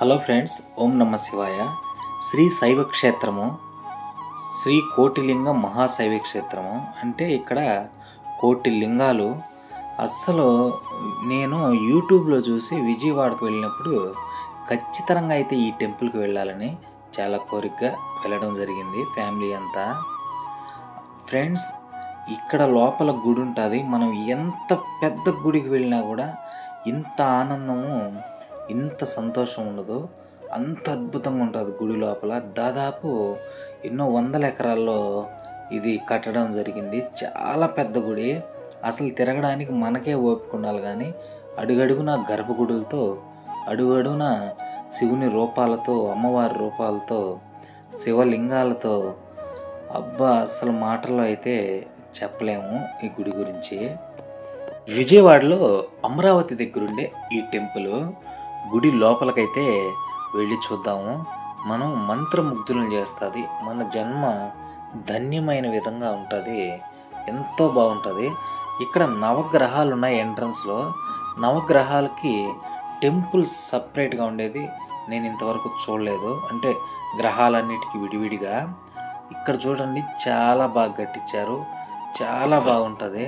Hello friends, ఓం నమ శివాయ. శ్రీ శైవ క్షేత్రము, శ్రీ కోటిలింగ మహాశైవ క్షేత్రము. అంటే ఇక్కడ కోటి లింగాలు. అస్సలు నేను యూట్యూబ్లో చూసి విజయవాడకు వెళ్ళినప్పుడు ఖచ్చితంగా అయితే ఈ టెంపుల్కి వెళ్ళాలని చాలా కోరికగా వెళ్ళడం జరిగింది, ఫ్యామిలీ అంతా. ఫ్రెండ్స్, ఇక్కడ లోపల గుడి ఉంటుంది. మనం ఎంత పెద్ద గుడికి వెళ్ళినా కూడా ఇంత ఆనందము, ఇంత సంతోషం ఉండదు. అంత అద్భుతంగా ఉంటుంది గుడి లోపల. దాదాపు ఎన్నో వందల ఎకరాల్లో ఇది కట్టడం జరిగింది. చాలా పెద్ద గుడి. అసలు తిరగడానికి మనకే ఓపిక ఉండాలి, కానీ అడుగడుగున గర్భగుడులతో, అడుగడుగున శివుని రూపాలతో, అమ్మవారి రూపాలతో, శివలింగాలతో, అబ్బా అసలు మాటల్లో అయితే చెప్పలేము ఈ గుడి గురించి. విజయవాడలో అమరావతి దగ్గరుండే ఈ టెంపుల్ గుడి లోపలికైతే వెళ్ళి చూద్దాము. మనం మంత్రముగ్ధులను చేస్తుంది. మన జన్మ ధన్యమైన విధంగా ఉంటుంది. ఎంతో బాగుంటుంది. ఇక్కడ నవగ్రహాలు ఉన్నాయి ఎంట్రన్స్లో. నవగ్రహాలకి టెంపుల్స్ సపరేట్గా ఉండేది నేను ఇంతవరకు చూడలేదు. అంటే గ్రహాలన్నిటికీ విడివిడిగా. ఇక్కడ చూడండి, చాలా బాగా కట్టించారు. చాలా బాగుంటుంది.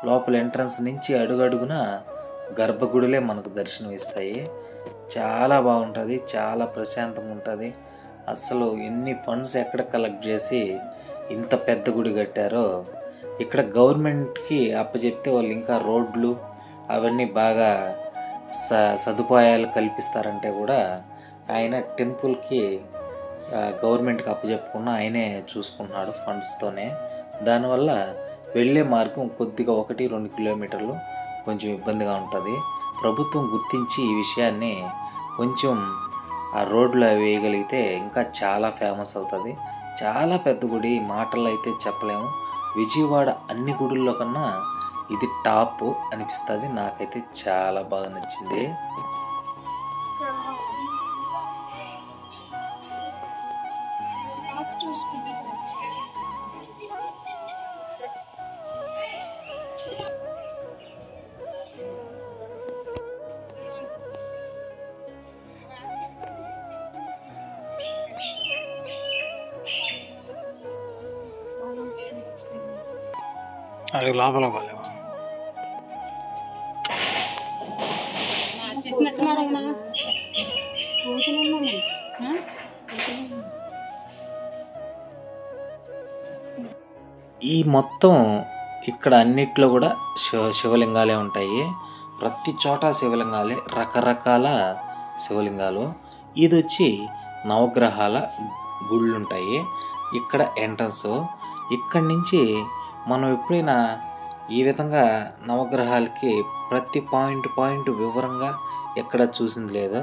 లోపల ఎంట్రన్స్ నుంచి అడుగడుగున గర్భగుడులే మనకు దర్శనం ఇస్తాయి. చాలా బాగుంటుంది. చాలా ప్రశాంతంగా ఉంటుంది. అసలు ఎన్ని ఫండ్స్ ఎక్కడ కలెక్ట్ చేసి ఇంత పెద్ద గుడి కట్టారో. ఇక్కడ గవర్నమెంట్కి అప్పచెప్తే వాళ్ళు ఇంకా రోడ్లు అవన్నీ బాగా సదుపాయాలు కల్పిస్తారంటే కూడా ఆయన టెంపుల్కి గవర్నమెంట్కి అప్పచెప్పకుండా ఆయనే చూసుకుంటున్నాడు ఫండ్స్తోనే. దానివల్ల వెళ్ళే మార్గం కొద్దిగా 1-2 కిలోమీటర్లు కొంచెం ఇబ్బందిగా ఉంటుంది. ప్రభుత్వం గుర్తించి ఈ విషయాన్ని కొంచెం ఆ రోడ్లో వేయగలిగితే ఇంకా చాలా ఫేమస్ అవుతుంది. చాలా పెద్ద గుడి, మాటల్లో అయితే చెప్పలేము. విజయవాడ అన్ని గుడుల్లో కన్నా ఇది టాప్ అనిపిస్తుంది. నాకైతే చాలా బాగా నచ్చింది. అది లోపల పోలేవా? ఈ మొత్తం ఇక్కడ అన్నిట్లో కూడా శివలింగాలే ఉంటాయి. ప్రతి చోట శివలింగాలే, రకరకాల శివలింగాలు. ఇది వచ్చి నవగ్రహాల గుళ్ళు ఉంటాయి ఇక్కడ ఎంట్రన్స్. ఇక్కడి నుంచి మనం ఎప్పుడైనా ఈ విధంగా నవగ్రహాలకి ప్రతి పాయింట్ వివరంగా ఎక్కడ చూసింది లేదు.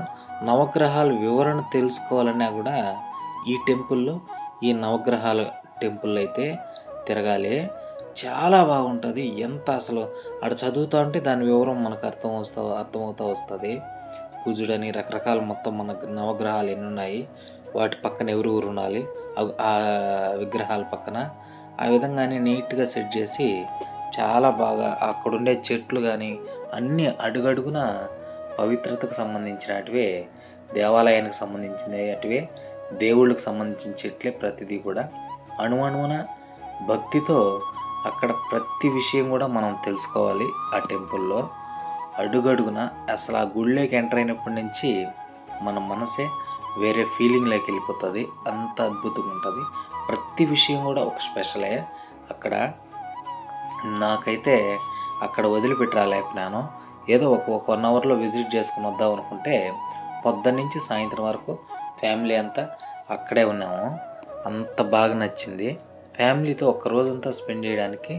నవగ్రహాల వివరణ తెలుసుకోవాలన్నా కూడా ఈ టెంపుల్లో, ఈ నవగ్రహాల టెంపుల్ అయితే తిరగాలి. చాలా బాగుంటుంది. ఎంత అసలు అక్కడ చదువుతూ ఉంటే దాని వివరం మనకు అర్థమవుతూ వస్తుంది. కుజుడని రకరకాల మొత్తం మన నవగ్రహాలు ఎన్ని ఉన్నాయి, వాటి పక్కన ఎవరు ఉండాలి, ఆ విగ్రహాల పక్కన ఆ విధంగానే నీట్గా సెట్ చేసి చాలా బాగా అక్కడుండే చెట్లు కానీ అన్నీ అడుగడుగున పవిత్రతకు సంబంధించినటివే, దేవాలయానికి సంబంధించినటివే, దేవుళ్ళకి సంబంధించిన చెట్లే. ప్రతిదీ కూడా అణువణువున భక్తితో అక్కడ ప్రతి విషయం కూడా మనం తెలుసుకోవాలి. ఆ టెంపుల్లో అడుగడుగున అసలు ఆ గుళ్ళోకి ఎంటర్ అయినప్పటి నుంచి మన మనసే వేరే ఫీలింగ్లోకి వెళ్ళిపోతుంది. అంత అద్భుతంగా ఉంటుంది. ప్రతి విషయం కూడా ఒక స్పెషలే అక్కడ. నాకైతే అక్కడ వదిలిపెట్టి రాలేకపోయినాను. ఏదో ఒక 1 అవర్లో విజిట్ చేసుకుని వద్దాం అనుకుంటే పొద్దున్న నుంచి సాయంత్రం వరకు ఫ్యామిలీ అంతా అక్కడే ఉన్నాము. అంత బాగా నచ్చింది. ఫ్యామిలీతో ఒక్క రోజంతా స్పెండ్ చేయడానికి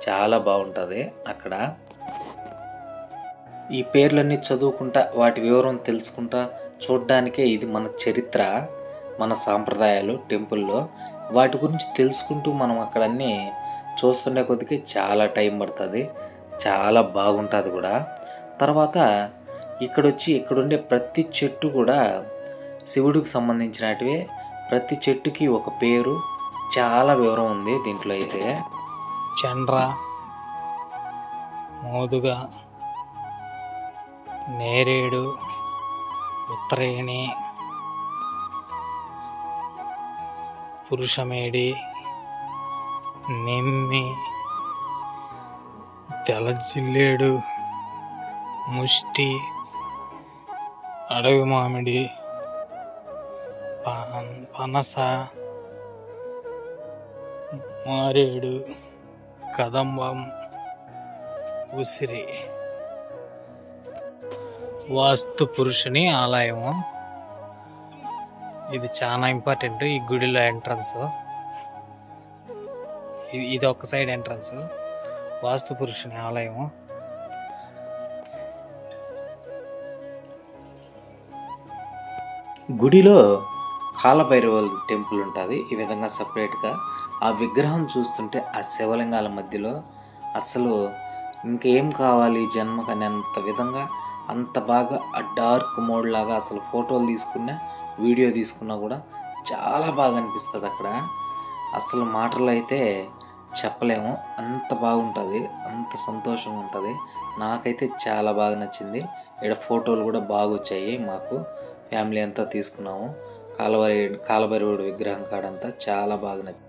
చాలా బాగుంటుంది అక్కడ. ఈ పేర్లన్నీ చదువుకుంటా, వాటి వివరం తెలుసుకుంటా చూడ్డానికే ఇది మన చరిత్ర, మన సాంప్రదాయాలు టెంపుల్లో. వాటి గురించి తెలుసుకుంటూ మనం అక్కడ అన్నీ చూస్తుండే కొద్దికి చాలా టైం పడుతుంది. చాలా బాగుంటుంది కూడా. తర్వాత ఇక్కడుండే ప్రతి చెట్టు కూడా శివుడికి సంబంధించినటివే. ప్రతి చెట్టుకి ఒక పేరు, చాలా వివరం ఉంది దీంట్లో అయితే. చండ్ర, మోదుగ, నేరేడు, ఉత్తరేణి, పురుషమేడి, నిమ్మి, తెల్లజిల్లేడు, ముష్టి, అడవి మామిడి, పనస, మారేడు, కదంబం, ఉసిరి. వాస్తు పురుషుని ఆలయము. ఇది చాలా ఇంపార్టెంట్. ఈ గుడిలో ఎంట్రన్స్ ఇది ఒక సైడ్ ఎంట్రన్స్. వాస్తు పురుషుని ఆలయము. గుడిలో కాలభైరవ టెంపుల్ ఉంటుంది. ఈ విధంగా సపరేట్గా ఆ విగ్రహం చూస్తుంటే ఆ శివలింగాల మధ్యలో అసలు ఇంకేం కావాలి జన్మకు అనేంత విధంగా అంత బాగా ఆ డార్క్ మోడ్ లాగా అసలు ఫోటోలు తీసుకున్నా వీడియో తీసుకున్నా కూడా చాలా బాగా అనిపిస్తుంది అక్కడ. అసలు మాటలు అయితే చెప్పలేము, అంత బాగుంటుంది, అంత సంతోషంగా ఉంటుంది. నాకైతే చాలా బాగా నచ్చింది. ఇక్కడ ఫోటోలు కూడా బాగా వచ్చాయి. మాకు ఫ్యామిలీ అంతా తీసుకున్నాము. కాలభైరవుడి విగ్రహం కాడంతా చాలా బాగా నచ్చింది.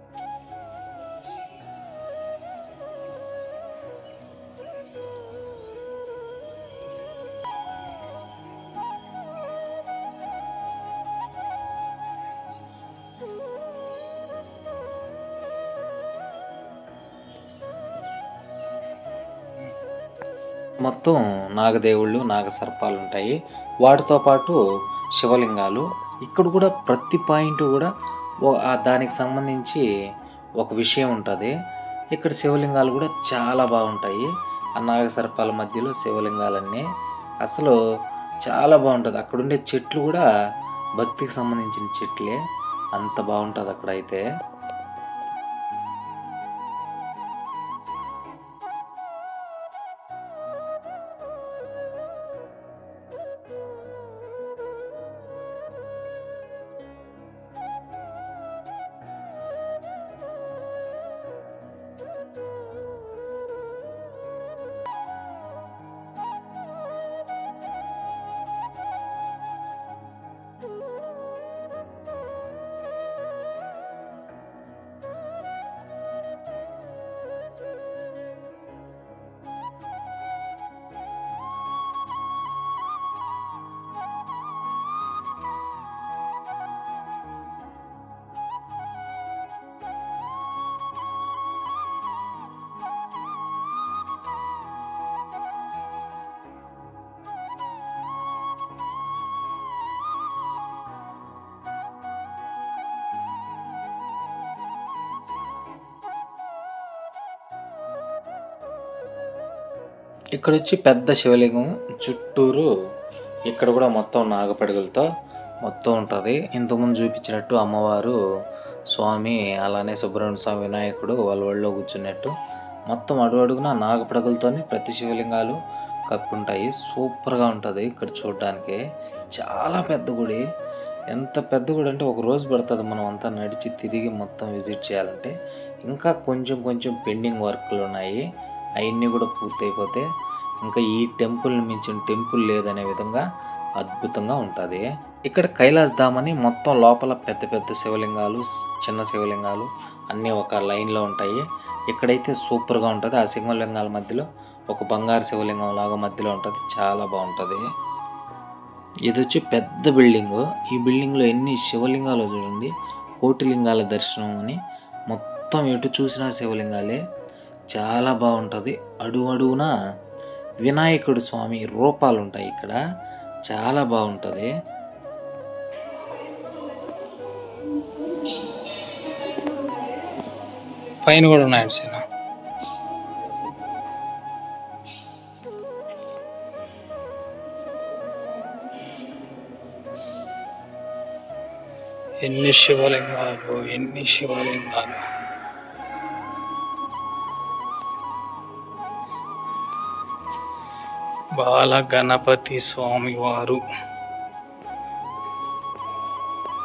మొత్తం నాగదేవుళ్ళు, నాగసర్పాలు ఉంటాయి. వాటితో పాటు శివలింగాలు. ఇక్కడ కూడా ప్రతి పాయింట్ కూడా దానికి సంబంధించి ఒక విషయం ఉంటుంది. ఇక్కడ శివలింగాలు కూడా చాలా బాగుంటాయి. ఆ నాగసర్పాల మధ్యలో శివలింగాలన్నీ అసలు చాలా బాగుంటుంది. అక్కడుండే చెట్లు కూడా భక్తికి సంబంధించిన చెట్లే. అంత బాగుంటుంది అక్కడైతే. ఇక్కడ వచ్చి పెద్ద శివలింగం చుట్టూరు ఇక్కడ కూడా మొత్తం నాగపడగలతో మొత్తం ఉంటుంది. ఇంతకుముందు చూపించినట్టు అమ్మవారు, స్వామి, అలానే సుబ్రహ్మణ్య స్వామి, వినాయకుడు వాళ్ళ ఒళ్ళో కూర్చున్నట్టు మొత్తం అడుగడుగున నాగపడగలతోనే ప్రతి శివలింగాలు కప్పి ఉంటాయి. సూపర్గా ఉంటుంది ఇక్కడ చూడడానికి. చాలా పెద్ద గుడి. ఎంత పెద్ద గుడి అంటే ఒక రోజు పడుతుంది మనం అంతా నడిచి తిరిగి మొత్తం విజిట్ చేయాలంటే. ఇంకా కొంచెం పెండింగ్ వర్క్లు ఉన్నాయి. అవన్నీ కూడా పూర్తయిపోతే ఇంకా ఈ టెంపుల్ని మించిన టెంపుల్ లేదనే విధంగా అద్భుతంగా ఉంటుంది. ఇక్కడ కైలాస్ ధామ్ అని మొత్తం లోపల పెద్ద శివలింగాలు, చిన్న శివలింగాలు అన్నీ ఒక లైన్లో ఉంటాయి. ఇక్కడైతే సూపర్గా ఉంటుంది. ఆ శివలింగాల మధ్యలో ఒక బంగారు శివలింగం లాగా మధ్యలో ఉంటుంది. చాలా బాగుంటుంది. ఇది వచ్చి పెద్ద బిల్డింగ్. ఈ బిల్డింగ్లో ఎన్ని శివలింగాలు చూడండి. కోటిలింగాల దర్శనం అని మొత్తం ఎటు చూసినా శివలింగాలే. చాలా బాగుంటుంది. అడుగడుగున వినాయకుడు స్వామి రూపాలు ఉంటాయి ఇక్కడ. చాలా బాగుంటుంది. పైన కూడా ఉన్నాయి సినా. ఎన్ని శివలింగాలు. బాల గణపతి స్వామి వారు,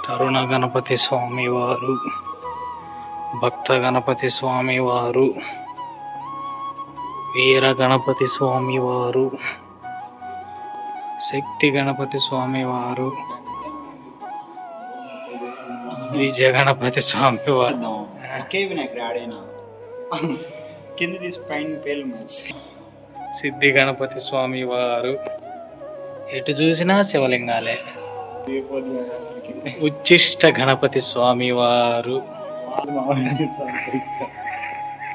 తరుణ గణపతి స్వామి వారు, భక్త గణపతి స్వామి వారు, వీర గణపతి స్వామి వారు, శక్తి గణపతి స్వామి వారు, విజయ గణపతి స్వామి వారు, ఒకే వినాయకుడు ఆడైనా కింద తీసి పైన పేర్లు మార్చి సిద్ధి గణపతి స్వామి వారు. ఎటు చూసినా శివలింగాలే. ఉచ్చిష్ట గణపతి స్వామి వారు,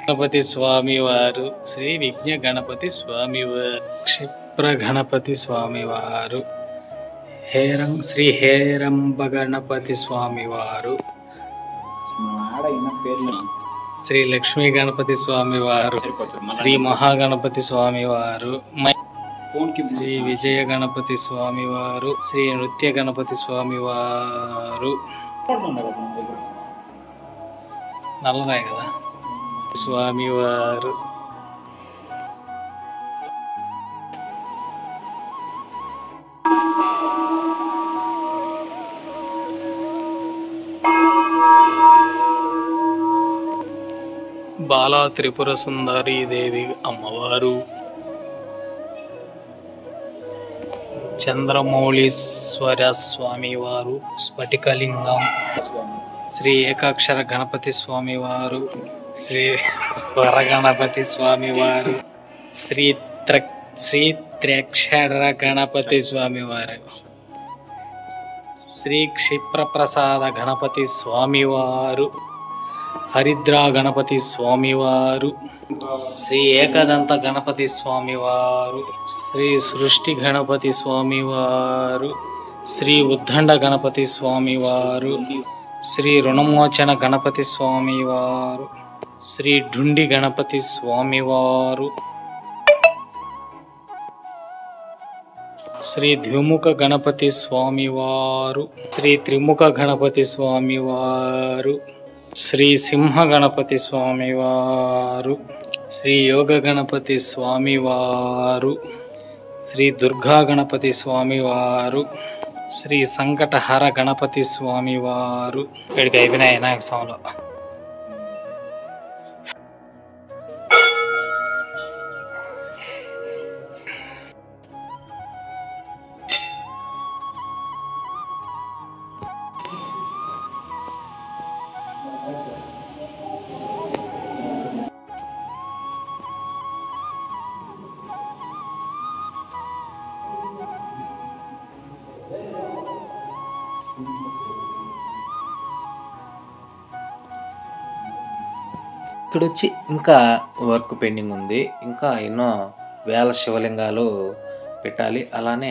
గణపతి స్వామి వారు, శ్రీ విఘ్న గణపతి స్వామి వారు, క్షిప్ర గణపతి స్వామి వారు, శ్రీ హేరంబ గణపతి స్వామి వారు, ఆడైన పేర్లు శ్రీ లక్ష్మీ గణపతి స్వామి వారు, శ్రీ మహాగణపతి స్వామి వారు, శ్రీ విజయ గణపతి స్వామి వారు, శ్రీ నృత్య గణపతి స్వామి వారు, నల్లరాయి కదా స్వామి వారు, బాలా త్రిపుర సుందరీ దేవి అమ్మవారు, చంద్రమౌళీశ్వర స్వామి వారు, స్ఫటికలింగం, శ్రీ ఏకాక్షర గణపతి స్వామి వారు, శ్రీ వరగణపతి స్వామి వారు, శ్రీ త్ర్యక్షర గణపతి స్వామి వారు, శ్రీ క్షిప్రప్రసాద గణపతి స్వామి వారు, హరిద్రా గణపతి స్వామి వారు, శ్రీ ఏకదంత గణపతి స్వామి వారు, శ్రీ సృష్టి గణపతి స్వామి వారు, శ్రీ ఉద్దండ గణపతి స్వామి వారు, శ్రీ రుణమోచన గణపతి స్వామి వారు, శ్రీ డుండి గణపతి స్వామి వారు, శ్రీ ద్విముఖ గణపతి స్వామి వారు, శ్రీ త్రిముఖ గణపతి స్వామి వారు, శ్రీ సింహ గణపతి స్వామి వారు, శ్రీ యోగ గణపతి స్వామి వారు, శ్రీ దుర్గా గణపతి స్వామి వారు, శ్రీ సంకటహర గణపతి స్వామి వారు. ఇక్కడికి అయిపోయినాయి వినాయక స్వామిలో. ఇక్కడ వచ్చి ఇంకా వర్క్ పెండింగ్ ఉంది. ఇంకా ఎన్నో వేల శివలింగాలు పెట్టాలి. అలానే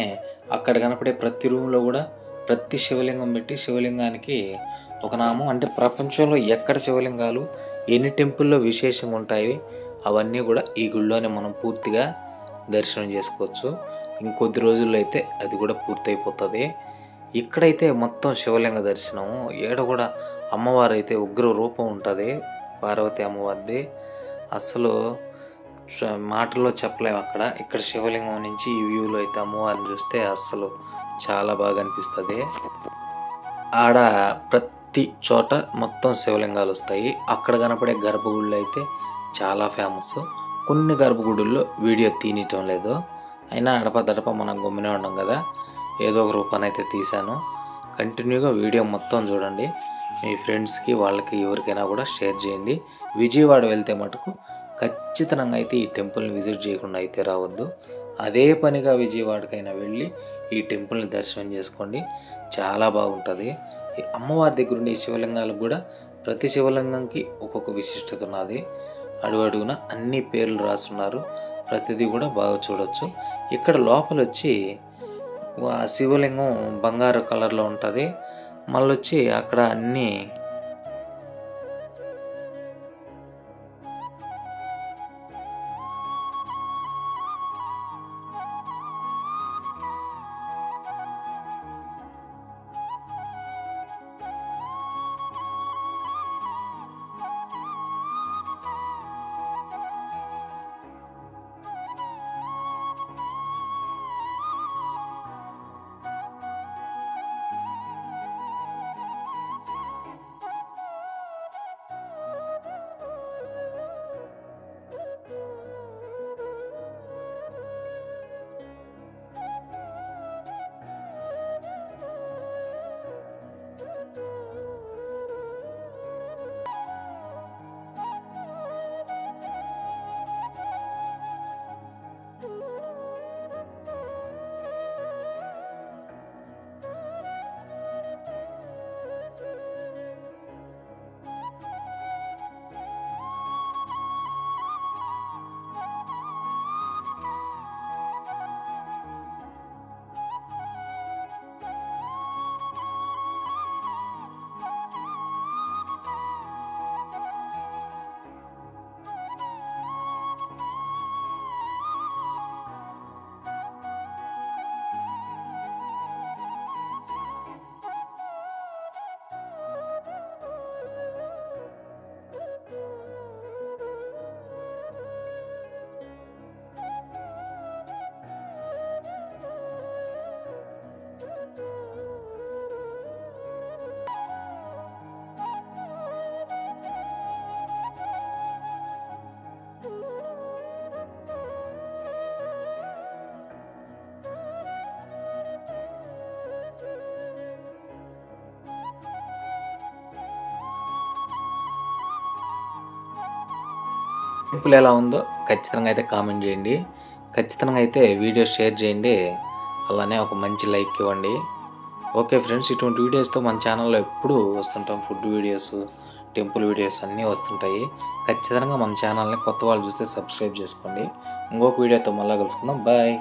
అక్కడ కనపడే ప్రతి రూమ్లో కూడా ప్రతి శివలింగం పెట్టి శివలింగానికి ఒక నామం, అంటే ప్రపంచంలో ఎక్కడ శివలింగాలు ఎన్ని టెంపుల్లో విశేషంగా ఉంటాయి అవన్నీ కూడా ఈ గుళ్ళోనే మనం పూర్తిగా దర్శనం చేసుకోవచ్చు. ఇంకొద్ది రోజుల్లో అయితే అది కూడా పూర్తయిపోతుంది. ఇక్కడైతే మొత్తం శివలింగ దర్శనం. ఏడ కూడా అమ్మవారు అయితే ఉగ్ర రూపం ఉంటుంది, పార్వతి అమ్మవారిది. అసలు మాటల్లో చెప్పలేము అక్కడ. ఇక్కడ శివలింగం నుంచి ఈ వ్యూలో అయితే అమ్మవారిని చూస్తే అస్సలు చాలా బాగా అనిపిస్తుంది. ఆడ ప్రతి చోట మొత్తం శివలింగాలు వస్తాయి. అక్కడ కనపడే గర్భగుళ్ళు అయితే చాలా ఫేమస్. కొన్ని గర్భగుడుల్లో వీడియో తీయటం లేదు, అయినా అడపదడప మనం గమ్మునే ఉన్నాం కదా, ఏదో ఒక రూపాన్ని అయితే తీశాను. కంటిన్యూగా వీడియో మొత్తం చూడండి. మీ ఫ్రెండ్స్కి వాళ్ళకి ఎవరికైనా కూడా షేర్ చేయండి. విజయవాడ వెళ్తే మటుకు ఖచ్చితంగా అయితే ఈ టెంపుల్ని విజిట్ చేయకుండా అయితే రావద్దు. అదే పనిగా విజయవాడకైనా వెళ్ళి ఈ టెంపుల్ని దర్శనం చేసుకోండి, చాలా బాగుంటుంది. ఈ అమ్మవారి దగ్గర ఉండే శివలింగాలకు కూడా ప్రతి శివలింగంకి ఒక్కొక్క విశిష్టత ఉన్నది. అడుగడుగున అన్ని పేర్లు రాస్తున్నారు, ప్రతిదీ కూడా బాగా చూడొచ్చు. ఇక్కడ లోపల వచ్చి శివలింగం బంగారు కలర్లో ఉంటుంది. మళ్ళీ వచ్చి అక్కడ అన్నీ టెంపుల్ ఎలా ఉందో ఖచ్చితంగా అయితే కామెంట్ చేయండి. ఖచ్చితంగా అయితే వీడియో షేర్ చేయండి. అలానే ఒక మంచి లైక్ ఇవ్వండి. ఓకే ఫ్రెండ్స్, ఇటువంటి వీడియోస్తో మన ఛానల్లో ఎప్పుడూ వస్తుంటాం. ఫుడ్ వీడియోస్, టెంపుల్ వీడియోస్ అన్నీ వస్తుంటాయి. ఖచ్చితంగా మన ఛానల్ని కొత్త వాళ్ళు చూస్తే సబ్స్క్రైబ్ చేసుకోండి. ఇంకొక వీడియోతో మళ్ళీ కలుసుకుందాం. బాయ్.